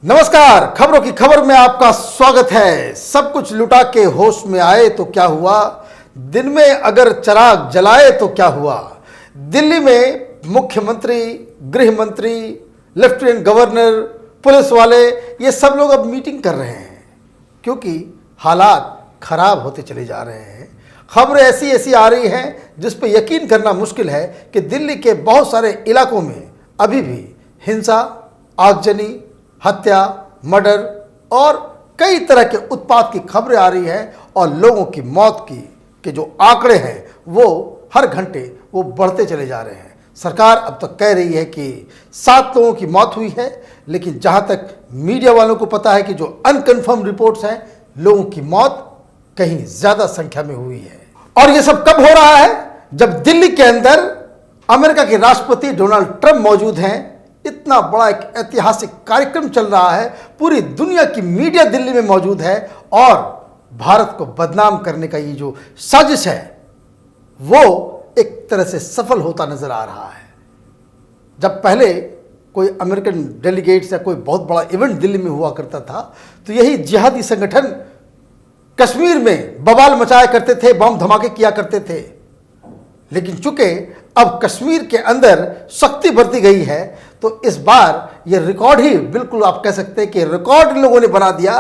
नमस्कार, खबरों की खबर में आपका स्वागत है। सब कुछ लुटा के होश में आए तो क्या हुआ, दिन में अगर चिराग जलाए तो क्या हुआ। दिल्ली में मुख्यमंत्री, गृह मंत्री, लेफ्टिनेंट गवर्नर, पुलिस वाले ये सब लोग अब मीटिंग कर रहे हैं क्योंकि हालात खराब होते चले जा रहे हैं। खबरें ऐसी ऐसी आ रही हैं जिस पर यकीन करना मुश्किल है कि दिल्ली के बहुत सारे इलाकों में अभी भी हिंसा, आगजनी, हत्या, मर्डर और कई तरह के उत्पात की खबरें आ रही हैं और लोगों की मौत के जो आंकड़े हैं वो हर घंटे वो बढ़ते चले जा रहे हैं। सरकार अब तक कह रही है कि 7 लोगों की मौत हुई है, लेकिन जहां तक मीडिया वालों को पता है कि जो अनकन्फर्म रिपोर्ट्स हैं, लोगों की मौत कहीं ज्यादा संख्या में हुई है। और ये सब कब हो रहा है? जब दिल्ली के अंदर अमेरिका के राष्ट्रपति डोनाल्ड ट्रंप मौजूद हैं। इतना बड़ा एक ऐतिहासिक कार्यक्रम चल रहा है, पूरी दुनिया की मीडिया दिल्ली में मौजूद है और भारत को बदनाम करने का ये जो साजिश है वो एक तरह से सफल होता नजर आ रहा है। जब पहले कोई अमेरिकन डेलीगेट्स या कोई बहुत बड़ा इवेंट दिल्ली में हुआ करता था तो यही जिहादी संगठन कश्मीर में बवाल मचाया करते थे, बम धमाके किया करते थे। लेकिन चूंकि अब कश्मीर के अंदर शक्ति बढ़ती गई है तो इस बार ये रिकॉर्ड ही, बिल्कुल आप कह सकते हैं कि रिकॉर्ड इन लोगों ने बना दिया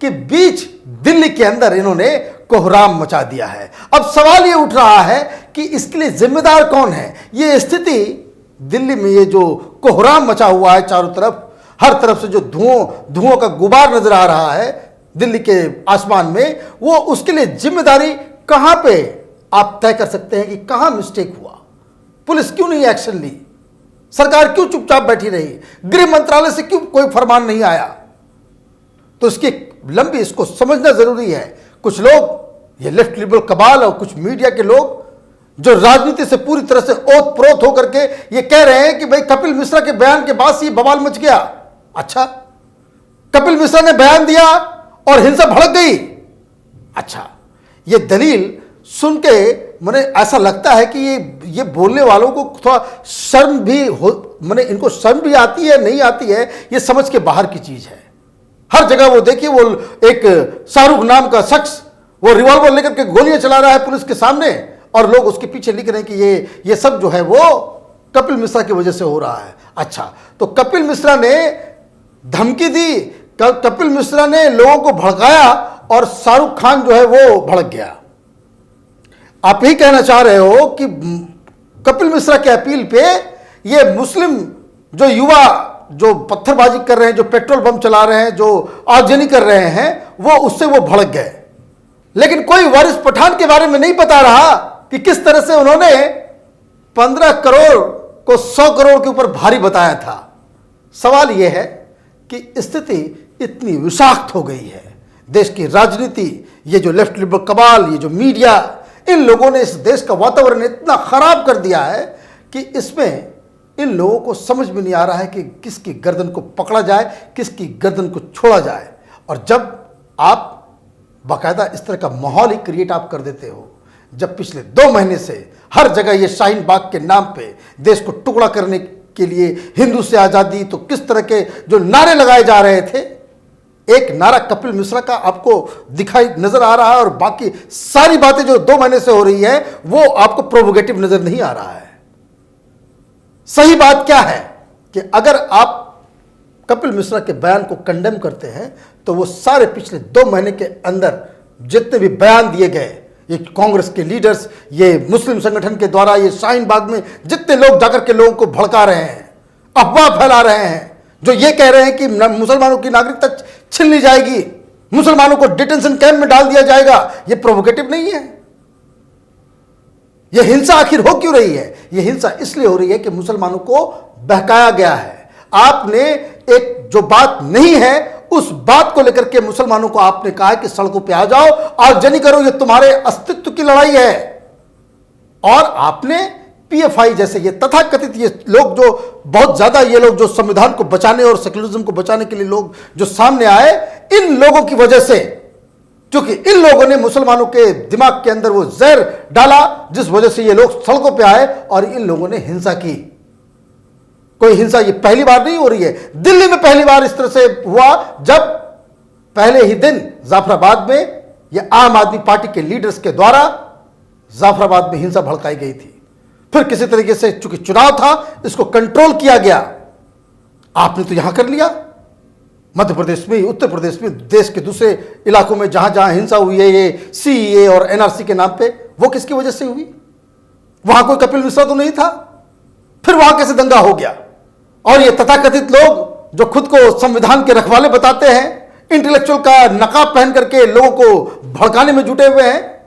कि बीच दिल्ली के अंदर इन्होंने कोहराम मचा दिया है। अब सवाल ये उठ रहा है कि इसके लिए जिम्मेदार कौन है। ये स्थिति दिल्ली में, ये जो कोहराम मचा हुआ है चारों तरफ, हर तरफ से जो धुओं का गुबार नजर आ रहा है दिल्ली के आसमान में, वो उसके लिए जिम्मेदारी कहां पे आप तय कर सकते हैं कि कहां मिस्टेक हुआ। पुलिस क्यों नहीं एक्शन ली? सरकार क्यों चुपचाप बैठी रही? गृह मंत्रालय से क्यों कोई फरमान नहीं आया? तो इसको समझना जरूरी है। कुछ लोग, ये लेफ्ट लिबरल कबाल और कुछ मीडिया के लोग जो राजनीति से पूरी तरह से ओत प्रोत होकर के ये कह रहे हैं कि भाई कपिल मिश्रा के बयान के बाद से ये बवाल मच गया। अच्छा, कपिल मिश्रा ने बयान दिया और हिंसा भड़क गई। अच्छा, ये दलील सुन के मैंने ऐसा लगता है कि ये बोलने वालों को थोड़ा शर्म भी हो, मैंने इनको शर्म भी आती है नहीं आती है, ये समझ के बाहर की चीज है। हर जगह वो देखिए, वो एक शाहरुख नाम का शख्स वो रिवॉल्वर लेकर के गोलियां चला रहा है पुलिस के सामने और लोग उसके पीछे लिख रहे हैं कि ये सब जो है वो कपिल मिश्रा की वजह से हो रहा है। अच्छा, तो कपिल मिश्रा ने धमकी दी, कपिल मिश्रा ने लोगों को भड़काया और शाहरुख खान जो है वो भड़क गया। आप ही कहना चाह रहे हो कि कपिल मिश्रा के अपील पे ये मुस्लिम जो युवा जो पत्थरबाजी कर रहे हैं, जो पेट्रोल बम चला रहे हैं, जो आगजनी कर रहे हैं, वो उससे वो भड़क गए। लेकिन कोई वारिस पठान के बारे में नहीं बता रहा कि किस तरह से उन्होंने 15 करोड़ को 100 करोड़ के ऊपर भारी बताया था। सवाल यह है कि स्थिति इतनी विषाक्त हो गई है। देश की राजनीति, ये जो लेफ्ट लिबरल कबाल, ये जो मीडिया, इन लोगों ने इस देश का वातावरण इतना खराब कर दिया है कि इसमें इन लोगों को समझ में नहीं आ रहा है कि किसकी गर्दन को पकड़ा जाए, किसकी गर्दन को छोड़ा जाए। और जब आप बाकायदा इस तरह का माहौल ही क्रिएट आप कर देते हो, जब पिछले 2 महीने से हर जगह ये शाहीन बाग के नाम पे देश को टुकड़ा करने के लिए, हिंदू से आज़ादी, तो किस तरह के जो नारे लगाए जा रहे थे, एक नारा कपिल मिश्रा का आपको दिखाई नजर आ रहा है और बाकी सारी बातें जो 2 महीने से हो रही है वो आपको प्रोवोकेटिव नजर नहीं आ रहा है। सही बात क्या है कि अगर आप कपिल मिश्रा के बयान को कंडेम करते हैं तो वो सारे पिछले 2 महीने के अंदर जितने भी बयान दिए गए, ये कांग्रेस के लीडर्स, ये मुस्लिम संगठन के द्वारा, ये शाहीन बाग में जितने लोग जाकर के लोगों को भड़का रहे हैं, अफवाह फैला रहे हैं, जो ये कह रहे हैं कि मुसलमानों की नागरिकता छीन ली जाएगी, मुसलमानों को डिटेंशन कैंप में डाल दिया जाएगा, ये प्रोवोकेटिव नहीं है? ये हिंसा आखिर हो क्यों रही है? ये हिंसा इसलिए हो रही है कि मुसलमानों को बहकाया गया है। आपने एक जो बात नहीं है उस बात को लेकर के मुसलमानों को आपने कहा कि सड़कों पे आ जाओ, आगजनी करो, ये तुम्हारे अस्तित्व की लड़ाई है। और आपने पीएफआई जैसे ये तथाकथित ये लोग, जो बहुत ज्यादा ये लोग जो संविधान को बचाने और सेक्युलरिज्म को बचाने के लिए लोग जो सामने आए, इन लोगों की वजह से, क्योंकि इन लोगों ने मुसलमानों के दिमाग के अंदर वो जहर डाला जिस वजह से ये लोग सड़कों पे आए और इन लोगों ने हिंसा की। कोई हिंसा ये पहली बार नहीं हो रही है। दिल्ली में पहली बार इस तरह से हुआ जब पहले ही दिन जाफराबाद में ये आम आदमी पार्टी के लीडर्स के द्वारा जाफराबाद में हिंसा भड़काई गई थी। फिर किसी तरीके से चूंकि चुनाव था, इसको कंट्रोल किया गया। आपने तो यहां कर लिया, मध्य प्रदेश में, उत्तर प्रदेश में, देश के दूसरे इलाकों में जहां जहां हिंसा हुई है ये सीएए और एनआरसी के नाम पे, वो किसकी वजह से हुई? वहां कोई कपिल मिश्रा तो नहीं था, फिर वहां कैसे दंगा हो गया? और ये तथाकथित लोग जो खुद को संविधान के रखवाले बताते हैं, इंटेलेक्चुअल का नकाब पहन करके लोगों को भड़काने में जुटे हुए हैं,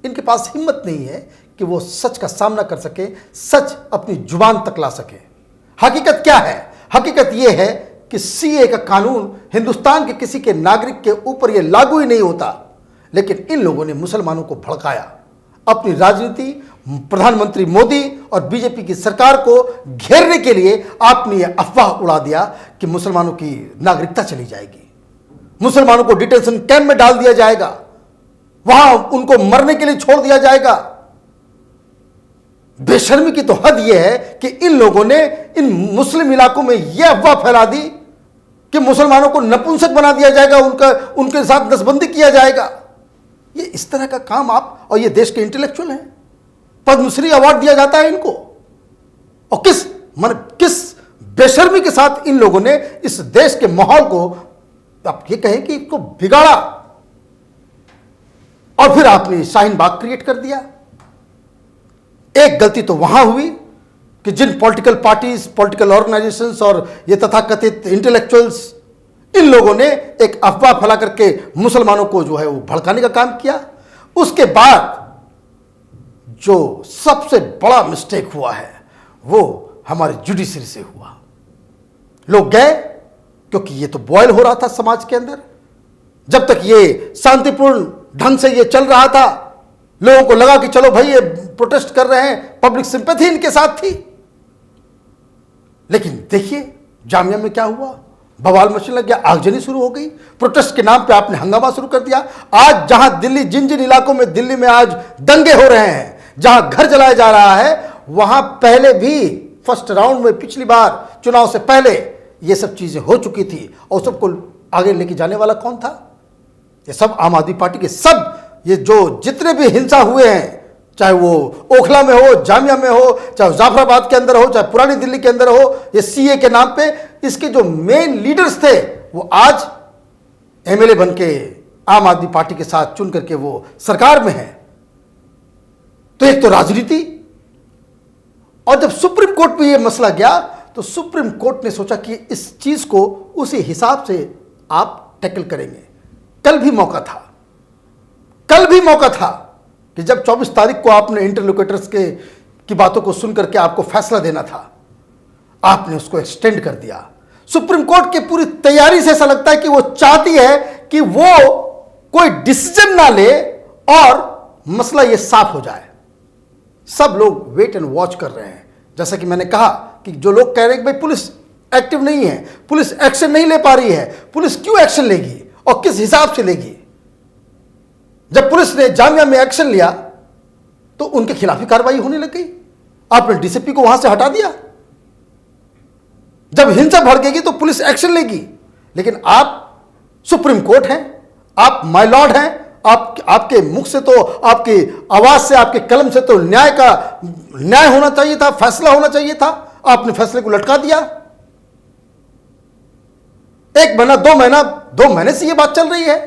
इनके पास हिम्मत नहीं है कि वो सच का सामना कर सके, सच अपनी जुबान तक ला सके। हकीकत क्या है? हकीकत यह है कि सीए का कानून हिंदुस्तान के किसी के नागरिक के ऊपर यह लागू ही नहीं होता, लेकिन इन लोगों ने मुसलमानों को भड़काया। अपनी राजनीति, प्रधानमंत्री मोदी और बीजेपी की सरकार को घेरने के लिए आपने यह अफवाह उड़ा दिया कि मुसलमानों की नागरिकता चली जाएगी, मुसलमानों को डिटेंशन कैंप में डाल दिया जाएगा, वहां उनको मरने के लिए छोड़ दिया जाएगा। बेशर्मी की तो हद यह है कि इन लोगों ने इन मुस्लिम इलाकों में यह अफवाह फैला दी कि मुसलमानों को नपुंसक बना दिया जाएगा, उनके साथ नसबंदी किया जाएगा। ये इस तरह का काम आप, और ये देश के इंटेलेक्चुअल हैं, पद्मश्री अवार्ड दिया जाता है इनको, और किस बेशर्मी के साथ इन लोगों ने इस देश के माहौल को, आप ये कहें कि इसको बिगाड़ा, और फिर आपने शाहीन बाग क्रिएट कर दिया। एक गलती तो वहां हुई कि जिन पॉलिटिकल पार्टीज, पॉलिटिकल ऑर्गेनाइजेशंस और ये तथाकथित इंटेलेक्चुअल्स, इन लोगों ने एक अफवाह फैला करके मुसलमानों को जो है वो भड़काने का काम किया। उसके बाद जो सबसे बड़ा मिस्टेक हुआ है वो हमारे जुडिशरी से हुआ। लोग गए, क्योंकि ये तो बॉयल हो रहा था समाज के अंदर। जब तक ये शांतिपूर्ण ढंग से ये चल रहा था, लोगों को लगा कि चलो भाई ये प्रोटेस्ट कर रहे हैं, पब्लिक सिंपैथी इनके साथ थी। लेकिन देखिए जामिया में क्या हुआ, बवाल मचने लग गया, आगजनी शुरू हो गई, प्रोटेस्ट के नाम पे आपने हंगामा शुरू कर दिया। आज जहां दिल्ली, जिन जिन इलाकों में दिल्ली में आज दंगे हो रहे हैं, जहां घर जलाया जा रहा है, वहां पहले भी फर्स्ट राउंड में पिछली बार चुनाव से पहले ये सब चीजें हो चुकी थी, और सबको आगे लेके जाने वाला कौन था? ये सब आम आदमी पार्टी के सब, ये जो जितने भी हिंसा हुए हैं, चाहे वो ओखला में हो, जामिया में हो, चाहे जाफराबाद के अंदर हो, चाहे पुरानी दिल्ली के अंदर हो, ये सीए के नाम पे इसके जो मेन लीडर्स थे वो आज एमएलए बन के आम आदमी पार्टी के साथ चुन करके वो सरकार में है। तो एक तो राजनीति, और जब सुप्रीम कोर्ट में ये मसला गया तो सुप्रीम कोर्ट ने सोचा कि इस चीज को उसी हिसाब से आप टैकल करेंगे। कल भी मौका था कि जब 24 तारीख को आपने इंटरलोकेटर्स की बातों को सुन करके आपको फैसला देना था, आपने उसको एक्सटेंड कर दिया। सुप्रीम कोर्ट की पूरी तैयारी से ऐसा लगता है कि वो चाहती है कि वो कोई डिसीजन ना ले और मसला ये साफ हो जाए। सब लोग वेट एंड वॉच कर रहे हैं। जैसा कि मैंने कहा कि जो लोग कह रहे हैं कि भाई पुलिस एक्टिव नहीं है, पुलिस एक्शन नहीं ले पा रही है, पुलिस क्यों एक्शन लेगी और किस हिसाब से लेगी? जब पुलिस ने जामिया में एक्शन लिया तो उनके खिलाफ ही कार्रवाई होने लग गई। आपने डीसीपी को वहां से हटा दिया। जब हिंसा भड़केगी तो पुलिस एक्शन लेगी, लेकिन आप सुप्रीम कोर्ट हैं, आप माय लॉर्ड हैं, आपके मुख से तो, आपकी आवाज से, आपके कलम से तो न्याय होना चाहिए था, फैसला होना चाहिए था। आपने फैसले को लटका दिया। 1 महीना, 2 महीने से यह बात चल रही है।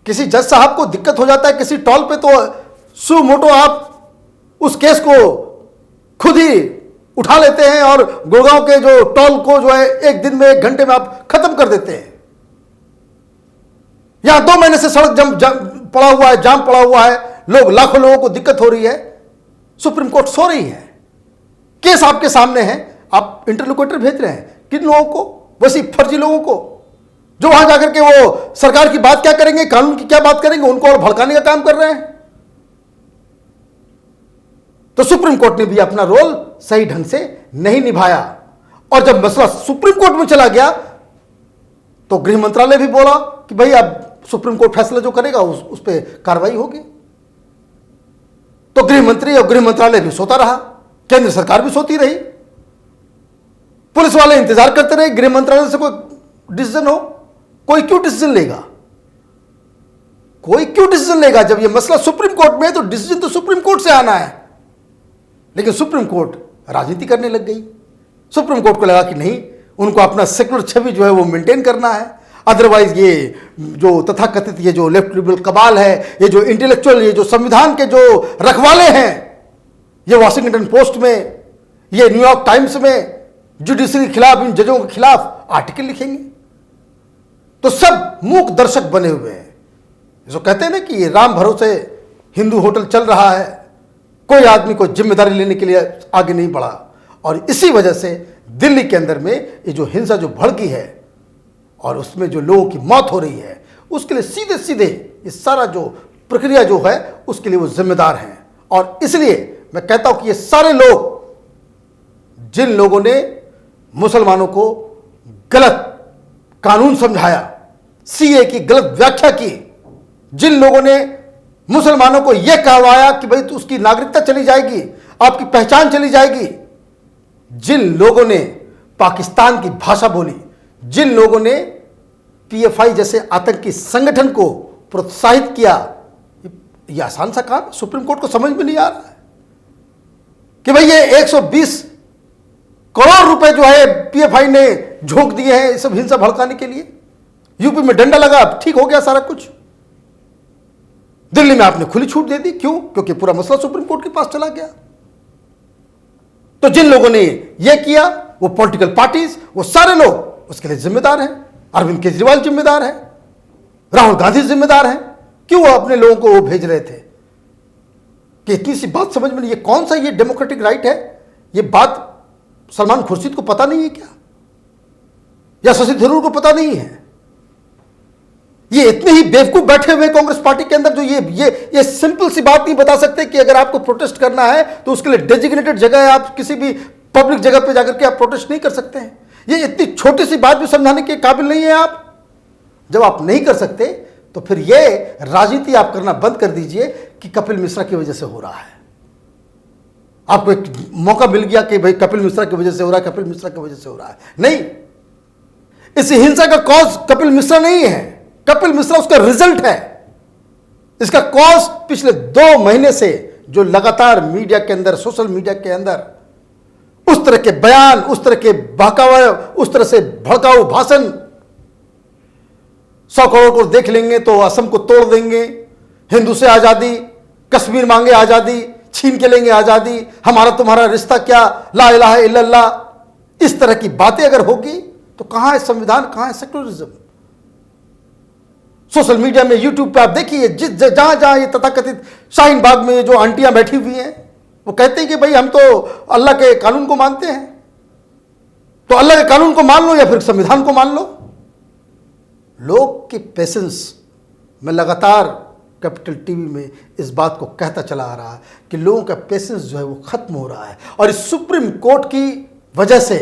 किसी जज साहब को दिक्कत हो जाता है किसी टॉल पे, तो सु मोटो आप उस केस को खुद ही उठा लेते हैं और गुड़गांव के जो टॉल को जो है 1 दिन में, 1 घंटे में आप खत्म कर देते हैं। यहां 2 महीने से सड़क पड़ा हुआ है, जाम पड़ा हुआ है, लाखों लोगों को दिक्कत हो रही है, सुप्रीम कोर्ट सो रही है, केस आपके सामने है, आप इंटरलोकेटर भेज रहे हैं। किन लोगों को? वैसे फर्जी लोगों को, जो वहां जाकर के वो सरकार की बात क्या करेंगे, कानून की क्या बात करेंगे, उनको और भड़काने का काम कर रहे हैं। तो सुप्रीम कोर्ट ने भी अपना रोल सही ढंग से नहीं निभाया, और जब मसला सुप्रीम कोर्ट में चला गया तो गृह मंत्रालय भी बोला कि भाई अब सुप्रीम कोर्ट फैसला जो करेगा उस पर कार्रवाई होगी। तो गृह मंत्री और गृह मंत्रालय भी सोता रहा। केंद्र सरकार भी सोती रही, पुलिस वाले इंतजार करते रहे गृह मंत्रालय से कोई डिसीजन हो। कोई क्यों डिसीजन लेगा? कोई क्यों डिसीजन लेगा? जब यह मसला सुप्रीम कोर्ट में है तो डिसीजन तो सुप्रीम कोर्ट से आना है। लेकिन सुप्रीम कोर्ट राजनीति करने लग गई। सुप्रीम कोर्ट को लगा कि नहीं, उनको अपना सेकुलर छवि जो है वो मेंटेन करना है, अदरवाइज ये जो तथाकथित ये जो लेफ्ट लिबरल कबाल है, ये जो इंटेलेक्चुअल, ये जो संविधान के जो रखवाले हैं, ये वॉशिंगटन पोस्ट में, ये न्यूयॉर्क टाइम्स में जुडिशरी के खिलाफ, इन जजों के खिलाफ आर्टिकल लिखेंगे। तो सब मूक दर्शक बने हुए हैं। जो कहते हैं ना कि ये राम भरोसे हिंदू होटल चल रहा है, कोई आदमी को जिम्मेदारी लेने के लिए आगे नहीं बढ़ा। और इसी वजह से दिल्ली के अंदर में ये जो हिंसा जो भड़की है और उसमें जो लोगों की मौत हो रही है, उसके लिए सीधे सीधे ये सारा जो प्रक्रिया जो है उसके लिए वो जिम्मेदार हैं। और इसलिए मैं कहता हूं कि ये सारे लोग, जिन लोगों ने मुसलमानों को गलत कानून समझाया, सीए की गलत व्याख्या की, जिन लोगों ने मुसलमानों को यह कहवाया कि भाई तो उसकी नागरिकता चली जाएगी, आपकी पहचान चली जाएगी, जिन लोगों ने पाकिस्तान की भाषा बोली, जिन लोगों ने पीएफआई जैसे आतंकी संगठन को प्रोत्साहित किया, यह आसान सा काम सुप्रीम कोर्ट को समझ में नहीं आ रहा है कि भाई ये 120 करोड़ रुपए जो है पीएफआई ने झोंक दिए हैं सब हिंसा भड़काने के लिए। यूपी में डंडा लगा, ठीक हो गया सारा कुछ। दिल्ली में आपने खुली छूट दे दी, क्यों? क्योंकि पूरा मसला सुप्रीम कोर्ट के पास चला गया। तो जिन लोगों ने यह किया, वो पॉलिटिकल पार्टीज, वो सारे लोग उसके लिए जिम्मेदार हैं। अरविंद केजरीवाल जिम्मेदार है, राहुल गांधी जिम्मेदार हैं। क्यों वो अपने लोगों को वो भेज रहे थे? कि इतनी सी बात समझ में नहीं, ये कौन सा ये डेमोक्रेटिक राइट है? ये बात सलमान खुर्शीद को पता नहीं है क्या, या शशि थरूर को पता नहीं है? ये इतने ही बेवकूफ बैठे हुए कांग्रेस पार्टी के अंदर जो ये सिंपल सी बात नहीं बता सकते कि अगर आपको प्रोटेस्ट करना है तो उसके लिए डेजिग्नेटेड जगह है, आप किसी भी पब्लिक जगह पे जाकर के आप प्रोटेस्ट नहीं कर सकते हैं। ये इतनी छोटी सी बात भी समझाने के काबिल नहीं है आप। जब आप नहीं कर सकते तो फिर ये राजनीति आप करना बंद कर दीजिए कि कपिल मिश्रा की वजह से हो रहा है। आपको एक मौका मिल गया कि भाई कपिल मिश्रा की वजह से हो रहा है, कपिल मिश्रा की वजह से हो रहा है। नहीं, इस हिंसा का कॉज कपिल मिश्रा नहीं है, कपिल मिश्रा उसका रिजल्ट है। इसका कॉज पिछले 2 महीने से जो लगातार मीडिया के अंदर, सोशल मीडिया के अंदर उस तरह के बयान, उस तरह के बहकावा, उस तरह से भड़काऊ भाषण, 100 करोड़ को देख लेंगे तो असम को तोड़ देंगे, हिंदू से आजादी, कश्मीर मांगे आजादी, छीन के लेंगे आजादी, हमारा तुम्हारा रिश्ता क्या, ला इलाहा इल्लल्लाह, इस तरह की बातें अगर होगी तो कहां है संविधान, कहां है सेक्युलरिज्म? सोशल मीडिया में, यूट्यूब पे आप देखिए, जहां जहां ये तथाकथित शाहीन बाग में जो आंटियां बैठी हुई हैं, वो कहते हैं कि भाई हम तो अल्लाह के कानून को मानते हैं। तो अल्लाह के कानून को मान लो या फिर संविधान को मान लो। लोग की पेशेंस, मैं लगातार कैपिटल टीवी में इस बात को कहता चला आ रहा है कि लोगों का पेशेंस जो है वो खत्म हो रहा है। और इस सुप्रीम कोर्ट की वजह से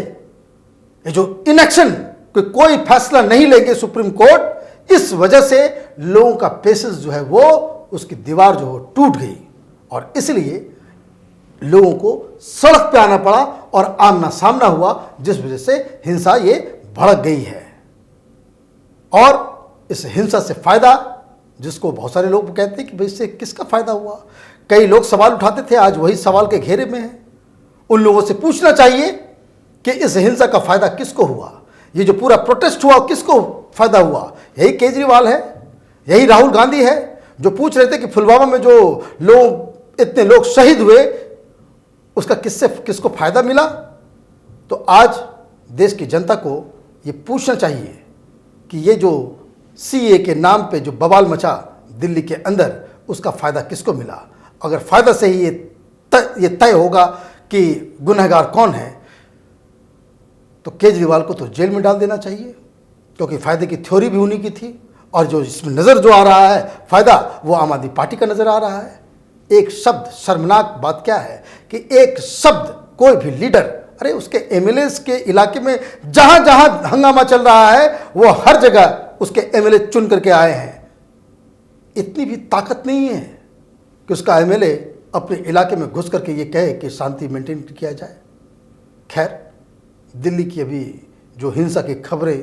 ये जो इनएक्शन, कोई फैसला नहीं लेंगे सुप्रीम कोर्ट, इस वजह से लोगों का पेशेंस जो है वो, उसकी दीवार जो है टूट गई। और इसलिए लोगों को सड़क पे आना पड़ा और आमना सामना हुआ, जिस वजह से हिंसा ये भड़क गई है। और इस हिंसा से फायदा, जिसको बहुत सारे लोग कहते हैं कि भाई इससे किसका फायदा हुआ, कई लोग सवाल उठाते थे, आज वही सवाल के घेरे में है। उन लोगों से पूछना चाहिए कि इस हिंसा का फायदा किसको हुआ, ये जो पूरा प्रोटेस्ट हुआ किसको फायदा हुआ? यही केजरीवाल है, यही राहुल गांधी है जो पूछ रहे थे कि पुलवामा में जो लोग, इतने लोग शहीद हुए, उसका किसको फायदा मिला? तो आज देश की जनता को ये पूछना चाहिए कि ये जो सीए के नाम पे जो बवाल मचा दिल्ली के अंदर, उसका फायदा किसको मिला? अगर फायदा से ही ये तय होगा कि गुनहगार कौन है, तो केजरीवाल को तो जेल में डाल देना चाहिए, क्योंकि फायदे की थ्योरी भी उन्हीं की थी। और जो इसमें नजर जो आ रहा है फायदा, वो आम आदमी पार्टी का नजर आ रहा है। एक शब्द, शर्मनाक बात क्या है कि एक शब्द कोई भी लीडर, अरे उसके एमएलए के इलाके में जहां जहां हंगामा चल रहा है, वो हर जगह उसके एमएलए चुन करके आए हैं। इतनी भी ताकत नहीं है कि उसका एमएलए अपने इलाके में घुस करके ये कहे कि शांति मेंटेन किया जाए। खैर, दिल्ली की अभी जो हिंसा की खबरें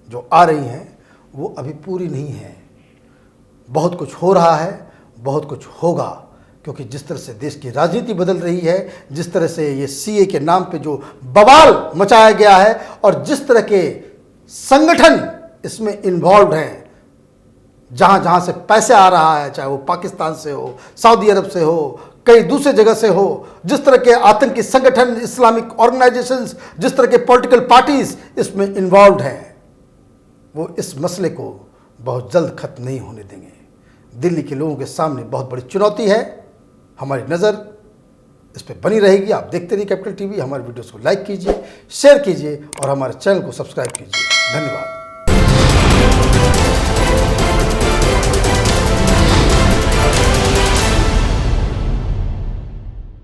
जो आ रही हैं वो अभी पूरी नहीं हैं। बहुत कुछ हो रहा है, बहुत कुछ होगा, क्योंकि जिस तरह से देश की राजनीति बदल रही है, जिस तरह से ये सीए के नाम पे जो बवाल मचाया गया है और जिस तरह के संगठन इसमें इन्वॉल्व हैं, जहां जहां से पैसे आ रहा है, चाहे वो पाकिस्तान से हो, सऊदी अरब से हो, कई दूसरे जगह से हो, जिस तरह के आतंकी संगठन, इस्लामिक ऑर्गेनाइजेशंस, जिस तरह के पॉलिटिकल पार्टीज इसमें इन्वॉल्व हैं, वो इस मसले को बहुत जल्द खत्म नहीं होने देंगे। दिल्ली के लोगों के सामने बहुत बड़ी चुनौती है। हमारी नज़र इस पर बनी रहेगी। आप देखते रहिए कैपिटल टीवी। हमारे वीडियोस को लाइक कीजिए, शेयर कीजिए और हमारे चैनल को सब्सक्राइब कीजिए। धन्यवाद।